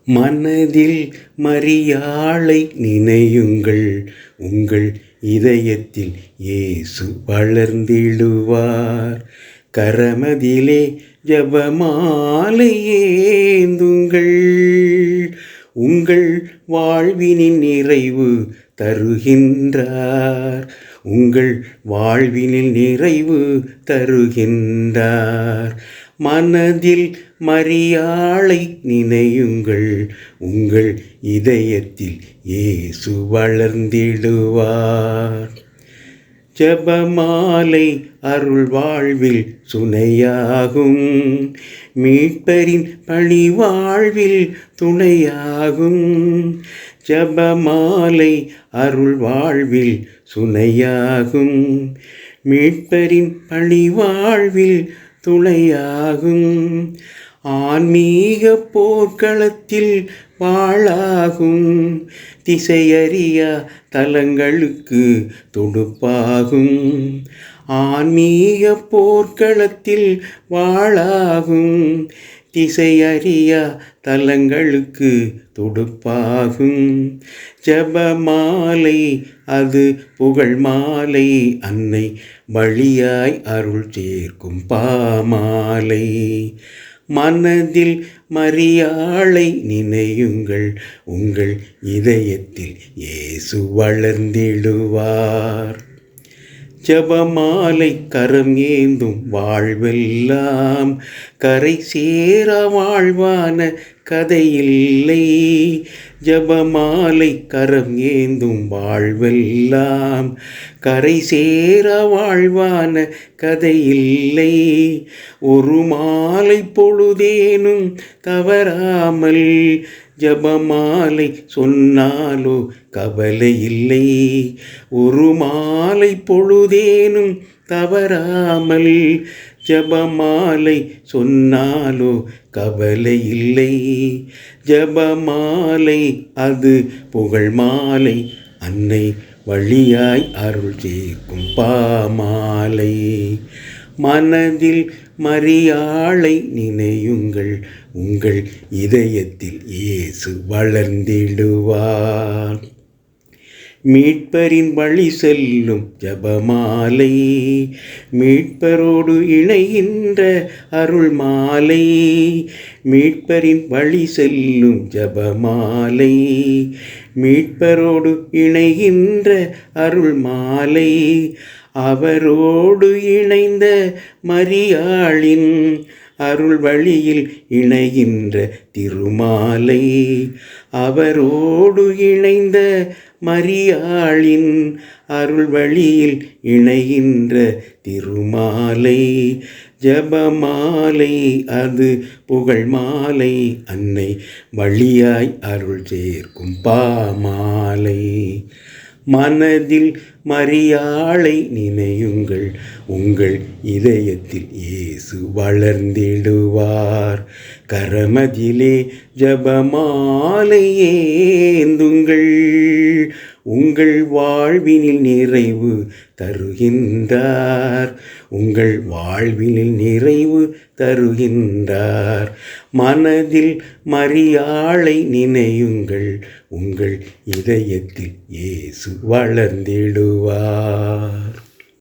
மனதில் மரியாளை நினையுங்கள், உங்கள் இதயத்தில் இயேசு வளர்ந்திடுவார். கரமதிலே ஜெபமாலை ஏந்துங்கள், உங்கள் வாழ்வினின் நிறைவு தருகின்றார். உங்கள் வாழ்வினில் நிறைவு தருகின்றார். மனதில் மரியாளை நினையுங்கள், உங்கள் இதயத்தில் இயேசு வளர்ந்திடுவார். ஜெபமாலை அருள் வாழ்வில் சுனையாகும், மீட்பரின் பணி வாழ்வில் துணையாகும். ஜெபமாலை அருள் வாழ்வில் சுனையாகும், மீட்பரின் பணி வாழ்வில் துணையாகும். ஆன்மீக போர்க்களத்தில் வாளாகும், திசையறியா தலங்களுக்கு துடுப்பாகும். ஆன்மீக போர்க்களத்தில் வாளாகும், திசையறியா தலங்களுக்கு துடுப்பாகும். ஜெபமாலை அது புகழ் மாலை, அன்னை வழியாய் அருள் சேர்க்கும் பாமாலை. மனதில் மரியாளை நினையுங்கள், உங்கள் இதயத்தில் இயேசு வளர்ந்திடுவார். ஜெபமாலை கரம் ஏந்தும் வாழ்வெல்லாம் கரை சேர வாழ்வான கதையில்லை. ஜெபமாலை கரம் ஏந்தும் வாழ்வெல்லாம் கரை சேர வாழ்வான கதையில்லை. ஒரு மாலை பொழுதேனும் தவறாமல் ஜெபமாலை சொன்னாலோ கவலை இல்லை. ஒரு மாலை பொழுதேனும் தவறாமல் ஜெபமாலை சொன்னாலோ கவலை இல்லை. ஜெபமாலை அது புகழ் மாலை, அன்னை வழியாய் அருள் சேர்க்கும் பாமாலை. மனதில் மரியாளை நினையுங்கள், உங்கள் இதயத்தில் இயேசு வளர்ந்திடுவார். மீட்பரின் வழி செல்லும் ஜெபமாலை, மீட்பரோடு இணைகின்ற அருள் மாலை. மீட்பரின் வழி செல்லும் ஜெபமாலை, மீட்பரோடு இணைகின்ற அருள் மாலை. அவரோடு இணைந்த மரியாளின் அருள் வழியில் இணைகின்ற திருமாலை. அவரோடு இணைந்த மரியாளின் அருள் வழியில் இணைகின்ற திருமாலை. ஜெபமாலை அது புகழ் மாலை, அன்னை வழியாய் அருள் சேர்க்கும் பாமாலை. மனதில் மரியாளை நினையுங்கள், உங்கள் இதயத்தில் இயேசு வளர்ந்திடுவார். கரமதிலே ஜெபமாலை ஏந்துங்கள், உங்கள் வாழ்வினில் நிறைவு தருகின்றார். உங்கள் வாழ்வினில் நிறைவு தருகின்றார். மனதில் மரியாளை நினையுங்கள், உங்கள் இதயத்தில் இயேசு வளர்ந்திடுவார்.